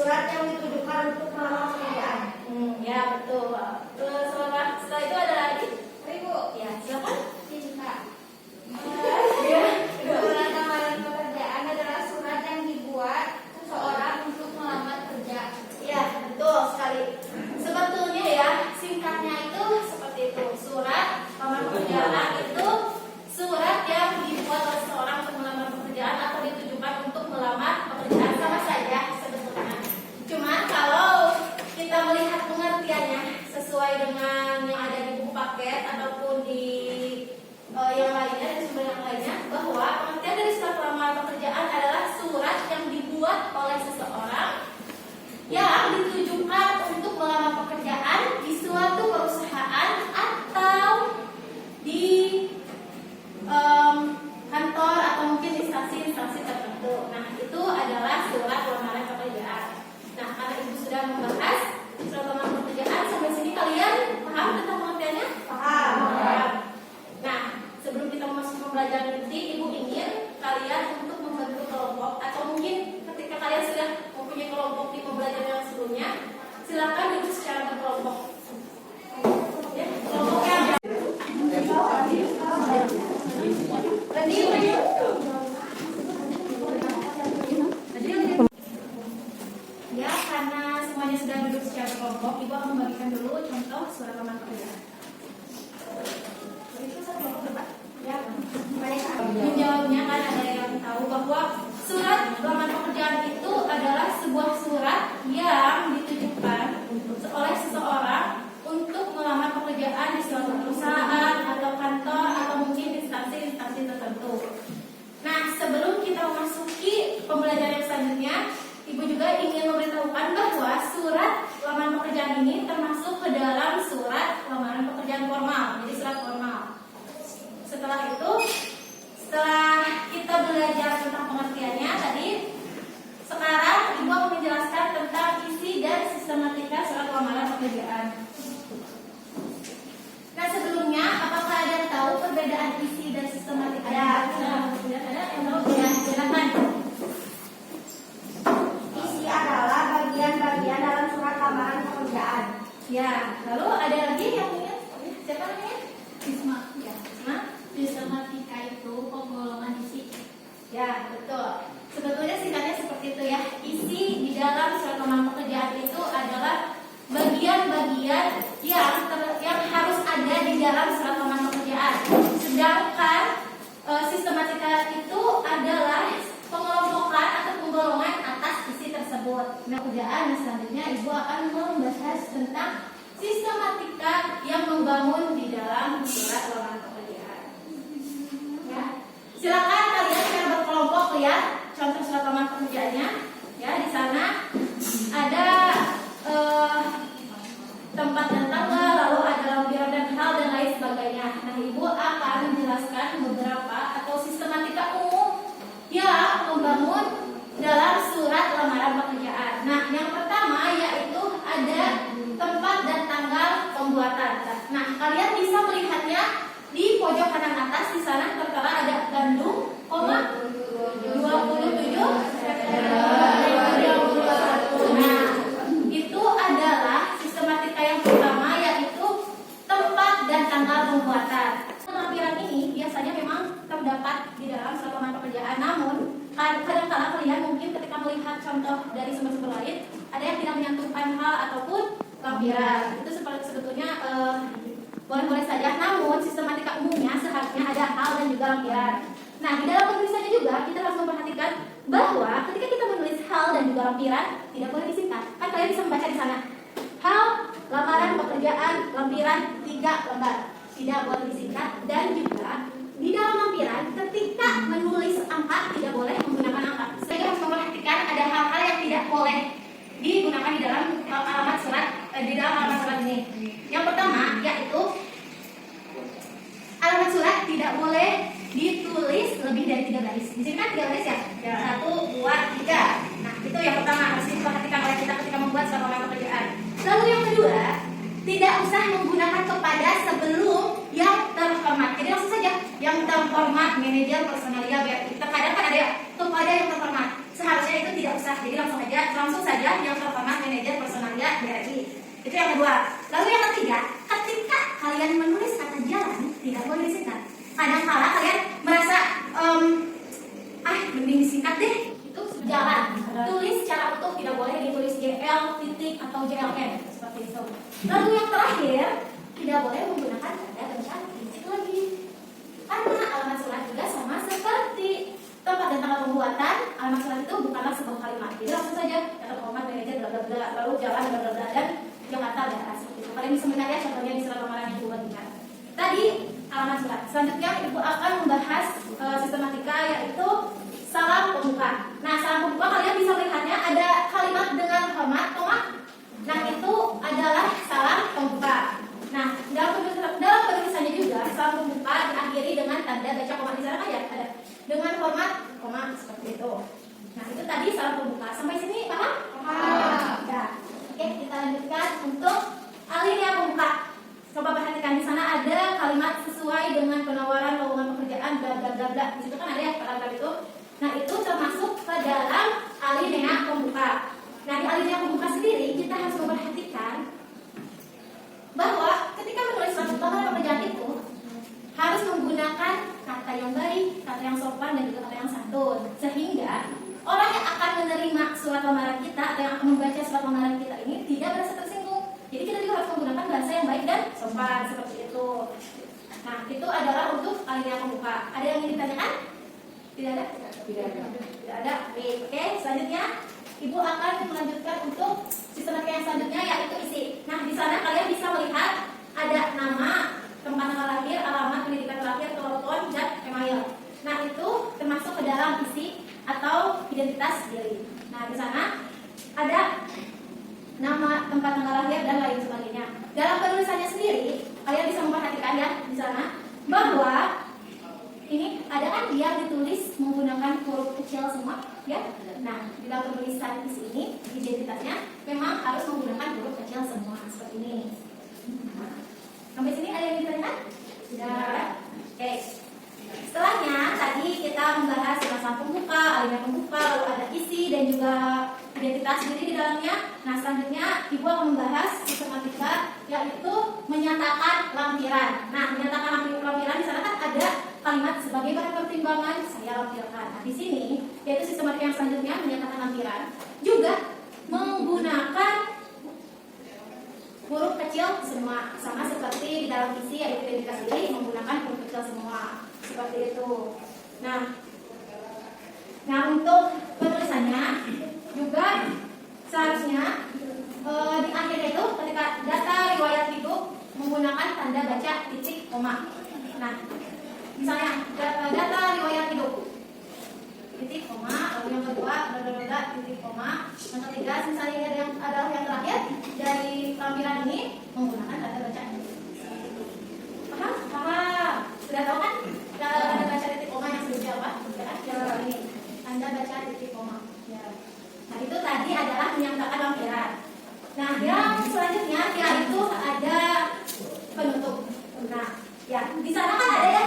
surat yang ditujukan untuk melamar pekerjaan. Ya betul. Setelah itu ada lagi? Ibu, Ya silakan. cinta. Ya. Surat lamaran pekerjaan adalah surat yang dibuat seseorang untuk melamar kerja. Ya betul sekali. Sebetulnya ya singkatnya itu seperti itu. Surat lamaran pekerjaan itu surat yang dibuat oleh seseorang untuk melamar pekerjaan atau ditujukan untuk melamar pekerjaan, sama saja sebetulnya. Cuman kalau kita melihat pengertiannya sesuai dengan yang ada di buku paket ataupun di yang lainnya, di sumber yang lainnya, bahwa pengertian dari surat lamaran pekerjaan adalah surat yang dibuat oleh seseorang yang ditujukan untuk melamar pekerjaan di suatu perusahaan atau di kantor atau mungkin instansi-instansi tertentu. Nah, itu adalah surat lamaran pekerjaan. Nah, karena Ibu sudah membahas surat lamaran pekerjaan, sampai sini kalian paham tentang pengertiannya? Paham. Nah, sebelum kita masuk pembelajaran inti, Ibu ingin kalian untuk membentuk kelompok, atau mungkin ketika kalian sudah mempunyai kelompok di pembelajaran yang sebelumnya, silakan duduk secara berkelompok. Ya, kelompok yang ya, karena semuanya sudah duduk secara kelompok, Ibu akan membagikan dulu contoh surat lamaran pekerjaan. Itu satu kelompok depan. Ya, menjawabnya kan ada yang tahu bahwa surat lamaran pekerjaan itu adalah sebuah surat yang ditujukan oleh seseorang untuk melamar pekerjaan di suatu perusahaan atau kantor atau mungkin instansi-instansi tertentu. Nah, sebelum kita memasuki pembelajaran yang selanjutnya, Ibu juga ingin memberitahukan bahwa surat lamaran pekerjaan ini termasuk ke dalam surat lamaran pekerjaan formal, jadi surat formal. Setelah itu, setelah kita belajar tentang pengertiannya tadi, sekarang Ibu akan menjelaskan tentang isi dan sistematika surat lamaran pekerjaan. Nah, sebelumnya, apakah ada yang tahu perbedaan isi dan sistematika? Ada yang tahu? Ya, silakan. Isi adalah bagian-bagian dalam surat lamaran pekerjaan. Ya, lalu ada lagi yang punya? Siapa namanya? Sisma. Ya, Sisma. Sistematika itu penggolongan isi. Ya, betul. Sebetulnya singkatnya seperti itu ya. Isi di dalam surat lamaran pekerjaan itu adalah bagian-bagian yang harus ada di dalam surat lamaran pekerjaan. Sedangkan sistematika itu adalah pengelompokan atau penggolongan atas isi tersebut. Nah, pekerjaan selanjutnya Ibu akan membahas tentang sistematika yang membangun di dalam surat lamaran pekerjaan. Ya. Silakan kalian secara berkelompok lihat contoh surat lamaran pekerjaannya. Ya, di sana ada tempat dan tanggal, lalu ada lampiran dan hal dan lain sebagainya. Nah, Ibu akan menjelaskan beberapa atau sistematika umum yang membangun dalam surat lamaran pekerjaan. Nah, yang pertama yaitu ada tempat dan tanggal pembuatan. Nah, kalian bisa melihatnya di pojok kanan atas. Di sana tertera ada Bandung, 27 September 2021. Nah, itu adalah sistematika yang pertama, yaitu tempat dan tanggal pembuatan. Lampiran ini biasanya memang terdapat di dalam surat lamaran pekerjaan, namun kadang-kadang kalian mungkin ketika melihat contoh dari sumber-sumber lain ada yang tidak menyantumkan hal ataupun lampiran. Itu sebetulnya boleh-boleh saja, namun sistematika umumnya seharusnya ada hal dan juga lampiran. Nah, di dalam penulisannya juga kita harus memperhatikan bahwa ketika kita menulis hal dan juga lampiran tidak boleh disingkat. Kan kalian bisa membaca di sana. Hal, lamaran pekerjaan, lampiran 3 lembar. Tidak boleh disingkat, dan juga di dalam lampiran ketika menulis angka tidak boleh menggunakan angka. Saya harus memperhatikan ada hal-hal yang tidak boleh digunakan di dalam alamat surat ini. Yang pertama yaitu alamat surat tidak boleh ditulis lebih dari 3 baris. Di sini kan 3 baris ya? 1, 2, 3. Nah, itu yang pertama harus diperhatikan oleh kita ketika membuat surat lamaran pekerjaan. Lalu yang kedua, tidak usah menggunakan kepada sebelum yang terhormat. Jadi langsung saja yang terhormat, manajer, personalia, BRI. Terkadang kan ada kepada yang terhormat. Seharusnya itu tidak usah. Jadi langsung saja yang jadi itu yang kedua. Lalu yang ketiga, ketika kalian menulis kata jalan tidak boleh disingkat. Kadang-kala kalian merasa mending disingkat deh. Itu jalan. Tulis secara utuh, tidak boleh ditulis JL titik atau JLN seperti itu. Lalu yang terakhir, tidak boleh menggunakan tanda baca titik lagi. Karena alamat surat juga sama seperti tempat dan tanggal pembuatan. Alamat surat itu bukanlah sebuah kalimat. Jadi langsung saja kata format manajer bla bla bla, lalu jalan bla bla bla dan Jakarta daerah seperti itu. Kalian bisa melihat ya contohnya di surat lamaran yang Ibu bagikan. Tadi alamat surat. Selanjutnya Ibu akan membahas sistematika yaitu salam pembuka. Nah, salam pembuka kalian bisa melihatnya ada kalimat dengan hormat, koma. Nah, itu adalah salam pembuka. Nah, dalam penulisannya juga salam pembuka diakhiri dengan tanda baca koma. Di sana kan ya ada dengan hormat, koma seperti itu. Nah, itu tadi salam pembuka. Sampai sini paham? Paham. Ya. Oke, kita lanjutkan untuk alinea pembuka. Coba perhatikan di sana ada kalimat sesuai dengan penawaran lowongan pekerjaan bla bla bla bla. Di situ kan ada ya paragraf itu. Nah, itu termasuk ke dalam alinea pembuka. Nah, di alinea pembuka sendiri kita harus memperhatikan bahwa ketika menulis suatu lowongan pekerjaan itu harus menggunakan kata yang baik, kata yang sopan dan juga kata yang santun, sehingga orang yang akan menerima surat lamaran kita atau yang akan membaca surat lamaran kita ini tidak merasa tersinggung. Jadi kita juga harus menggunakan bahasa yang baik dan sopan seperti itu. Nah, itu adalah untuk alinea pembuka. Ada yang ingin ditanyakan? Tidak ada? Tidak ada. Oke, selanjutnya Ibu akan melanjutkan untuk sistematika yang selanjutnya yaitu isi. Nah, di sana kalian bisa melihat ada nama, tempat tanggal lahir, alamat, pendidikan terakhir, telepon, dan email. Nah, itu termasuk ke dalam isi atau identitas diri. Nah, di sana ada nama, tempat tanggal lahir, dan lain sebagainya. Dalam penulisannya sendiri, kalian bisa memperhatikan ya di sana bahwa ini ada kan dia ditulis menggunakan huruf kecil semua, ya. Nah, di dalam penulisan di sini identitasnya memang harus menggunakan huruf kecil semua seperti ini. Nah, sampai sini ada yang ditanyakan? Sudah. Oke. Setelahnya tadi kita membahas masalah pembuka, alinea pembuka, lalu ada isi dan juga identitas diri di dalamnya. Nah, selanjutnya Ibu akan membahas sistematika yaitu menyatakan lampiran. Nah, menyatakan lampiran di sana kan ada kalimat sebagai bahan pertimbangan saya lampirkan. Nah, di sini yaitu sistematika yang selanjutnya menyatakan lampiran juga menggunakan huruf kecil semua, sama seperti di dalam isi yaitu identitas diri menggunakan huruf kecil semua seperti itu. Nah untuk penulisannya juga seharusnya di akhirnya itu ketika data riwayat hidup menggunakan tanda baca titik koma. Nah, misalnya data riwayat hidup titik koma, lalu yang kedua titik koma, yang ketiga misalnya yang adalah yang terakhir dari lampiran ini menggunakan tanda baca. Paham? Paham? Sudah tahu kan tanda baca titik koma yang sebelumnya apa? Ya, ini tanda baca titik koma. Ya. Nah, itu tadi adalah menyatakan lampiran. Nah, yang selanjutnya itu ada penutup. Nah, ya di sana kan ada ya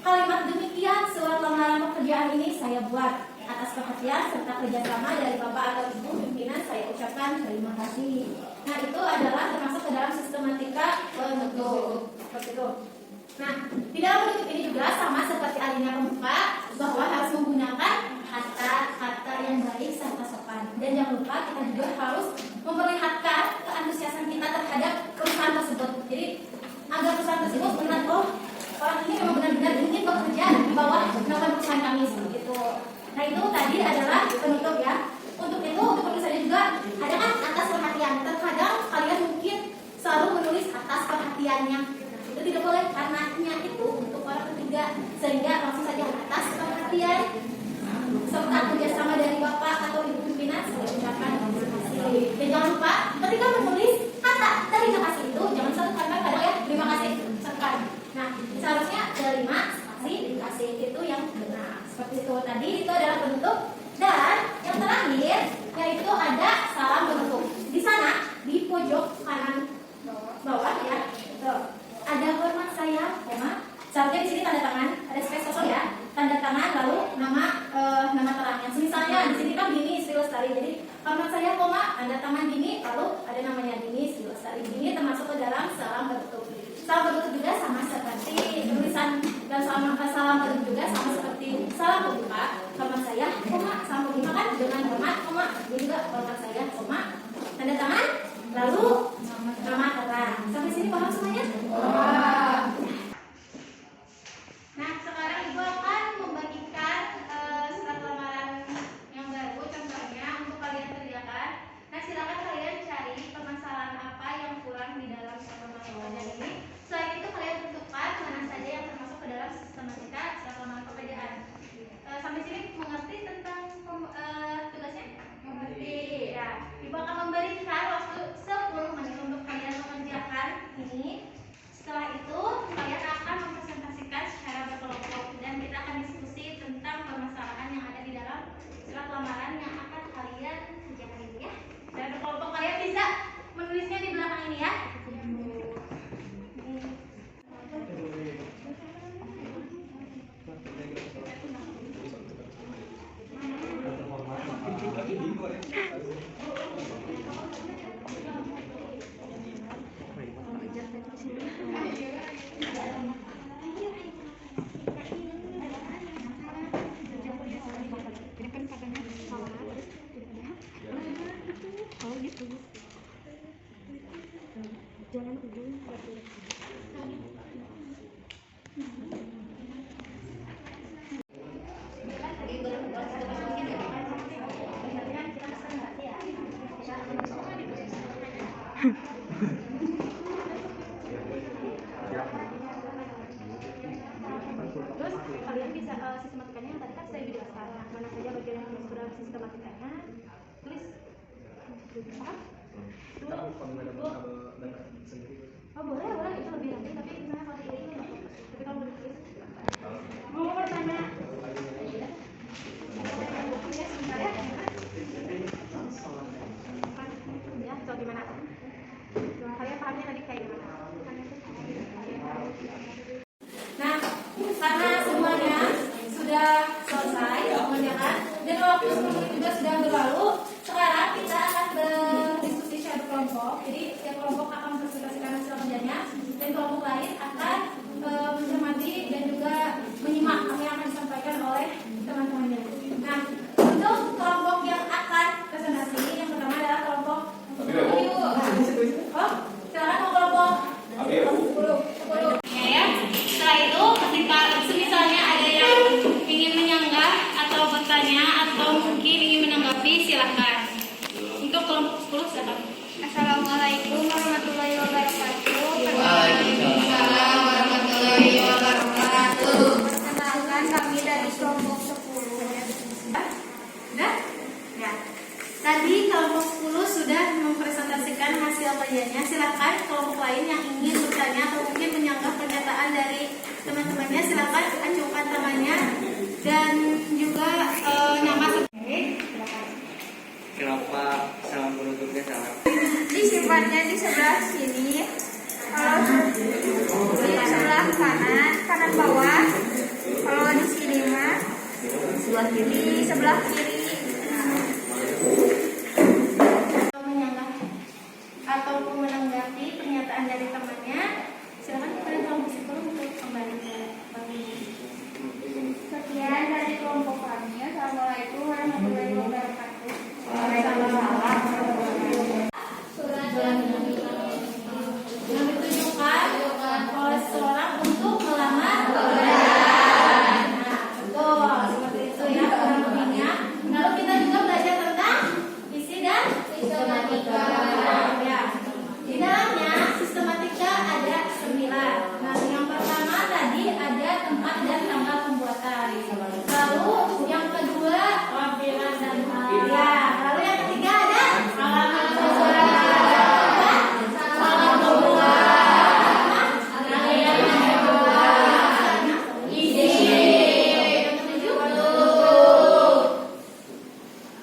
kalimat demikian surat lamaran pekerjaan ini saya buat atas perhatian serta kerjasama dari Bapak atau Ibu pimpinan saya ucapkan terima kasih. Nah, itu adalah termasuk ke dalam sistematika penutup seperti itu. Nah, di dalam penutup ini juga sama seperti alinea pembuka bahwa harus menggunakan kata-kata yang baik serta sopan. Dan jangan lupa kita juga harus memperlihatkan keantusiasan kita terhadap perusahaan tersebut. Jadi agar perusahaan tersebut melihat orang ini memang benar-benar ingin bekerja di bawah naungan perusahaan kami seperti itu. Nah, itu tadi adalah penutup ya. Untuk itu, untuk penulisannya juga ada kan atas perhatian. Terkadang kalian mungkin selalu menulis atas perhatiannya. Itu tidak boleh karena itu untuk orang ketiga, sehingga langsung saja atas perhatian serta kerjasama dari Bapak atau Ibu pimpinan saya ucapkan terima kasih. Dan jangan lupa ketika menulis kata terima kasih itu jangan satu kata kadang ya terima kasih serkan. Nah, seharusnya terima kasih itu yang benar. Seperti itu tadi itu adalah penutup. Dan yang terakhir yaitu ada salam penutup. Di sana di pojok kanan bawah ya. Ada hormat saya, koma. Seharusnya di sini tanda tangan, ada space kosong ya. Tanda tangan lalu nama terangnya. Misalnya di sini kan Dini Sri Lestari. Jadi hormat saya, koma, tanda tangan Dini lalu ada namanya besar ini termasuk ke dalam salam bentuk. Salam bentuk juga sama seperti tulisan dan salam bentuk juga sama seperti salam pembuka, hormat saya, koma, salam pembuka kan dengan hormat, koma, ini juga hormat saya, koma, tanda tangan, lalu nama orang. Sampai sini paham semuanya? Nah, sekarang Ibu akan membagikan surat lamaran yang baru, contohnya untuk kalian kerjakan. Nah, silakan kalian cari permasalahan apa yang kurang di dalam surat lamaran pekerjaan ini. Selain itu kalian tentukan mana saja yang termasuk ke dalam sistematika surat lamaran pekerjaan. Sampai sini mengerti tentang tugasnya? Mengerti. Ya, Ibu akan memberikan waktu 10 menit untuk kalian mengerjakan ini. Setelah itu kalian akan mempresentasikan secara berkelompok dan kita akan diskusi tentang permasalahan yang ada di dalam surat lamaran yang akan kalian kerjakan ini ya. Dan berkelompok kalian bisa menulisnya di belakang ini ya. Terus kalian bisa sistematikanya yang tadi kan saya jelaskan. Mana saja bagian yang masuk dalam sistematikanya. Tulis. Paham? Oh boleh, itu lebih rapi. Tapi misalnya kalau ini nggak fokus. Tapi kalau udah tulis, mau bertanya? Ya sebentar ya. Ya, coba gimana? Kalian pahamnya tadi kayak gimana? Nah, karena semuanya sudah selesai mengerjakan dan waktu 10 menit juga sudah berlalu, sekarang kita akan berdiskusi secara kelompok. Jadi setiap kelompok akan mempresentasikan hasil kerjanya dan kelompok lain akan mencermati dan juga menyimak apa yang akan disampaikan oleh teman-temannya. Nah, untuk kelompok yang akan presentasi, yang pertama adalah kelompok silakan kelompok 10. Ya. Setelah itu ketika misalnya ada yang ingin menyanggah atau bertanya atau mungkin ingin menanggapi silahkan. Untuk kelompok 10 silakan. Assalamualaikum warahmatullahi wabarakatuh. Waalaikumsalam warahmatullahi wabarakatuh. Perkenalkan kami dari kelompok 10. Sudah? Ya. Tadi kelompok 10 sudah mempresentasikan hasil kerjanya. Silakan kelompok lain yang ingin bertanya atau mungkin menyanggah pernyataan dari teman-temannya, silakan ajukan namanya dan juga nama. Kenapa salam bentuknya salah? Disimpannya di sebelah sini. Kalau di sebelah kanan bawah. Kalau di sini mah di sebelah kiri. Menyanggah ataupun menanggapi pernyataan dari temannya, silakan kepada kelompok 10 untuk kembali ke bangun. Sekian dari kelompok kami. Assalamualaikum warahmatullahi wabarakatuh. Waalaikumsalam. Surat yang ditujukan oleh seseorang untuk melamar pekerjaan. Nah, betul seperti itu ya kurang lebihnya. Lalu kita juga belajar tentang isi dan sistematika. Ya, di dalamnya sistematika ada 9. Nah, yang pertama tadi ada tempat dan tanggal pembuatan. Lalu yang kedua lampiran dan ya. Lalu yang ketiga ada alamat pembuatan. Salam pembuatan. Rangkaian pembuatan. Isi.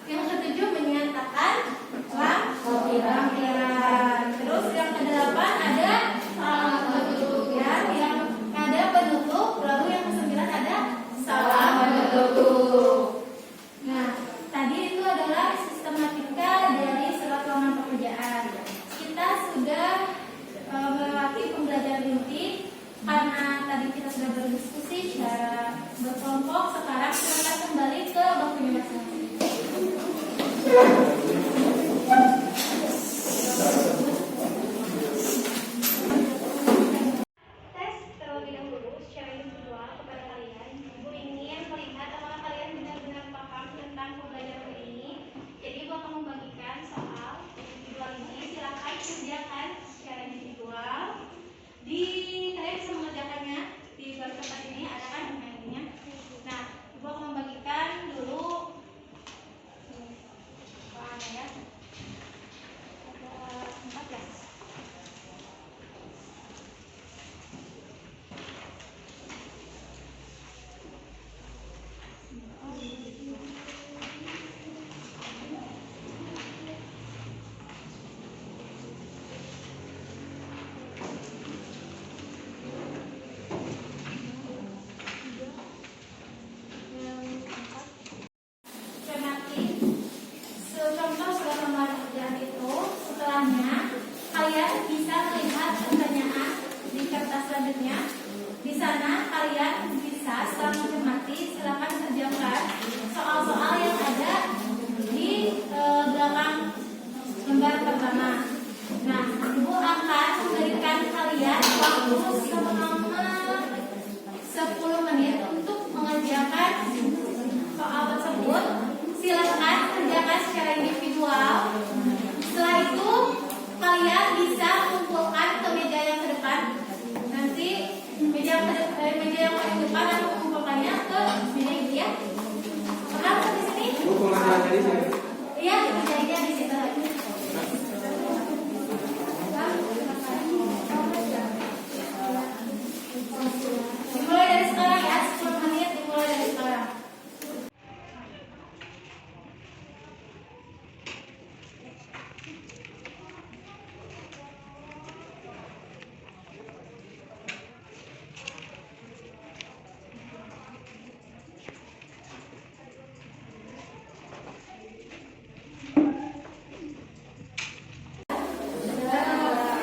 Yang ketujuh menyatakan lampiran. Terus yang kedelapan ada salam penutup ya, yang ada penutup. Lalu yang kesembilan ada salam penutup. Nah, tadi itu adalah sistematika dari surat lamaran pekerjaan. Kita sudah sudah berdiskusi secara berkelompok. Sekarang silakan kembali ke bangkunya masing-masing. Tes terlebih dahulu secara individual kepada kalian. Ibu ingin melihat apakah kalian benar-benar paham tentang pembelajaran ini. Jadi ibu akan membagikan soal individual ini. Silakan kerjakan secara individual. Kalian bisa mengerjakannya di tempat ini, ada kan ininya. Nah, ibu akan membagikan dulu soalnya ya. Ada 14. Cermati secontoh surat lembar kerjaan itu. Setelahnya kalian bisa melihat pertanyaan di kertas selanjutnya. Di sana kalian bisa setelah mencermati silakan kerjakan soal-soal yang ada di belakang lembar pertama. Nah, ibu akan memberikan kalian waktu selama 10 menit untuk mengerjakan soal tersebut. Silakan kerjakan secara individual. Setelah itu kalian bisa kumpulkan ke meja yang ke depan. Nanti meja yang paling depan akan mengumpulkannya ke meja itu ya. Paham di sini? Iya, kerjanya di situ. Dimulai dari sekarang ya, 10 menit dimulai dari sekarang.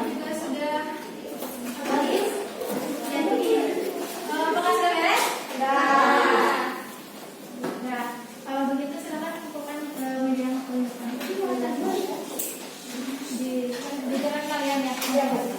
Juga sudah habis. Jadi, apakah sudah beres? Nah, kalau begitu silakan kumpulkan meja yang paling depan. Di depan kalian ya.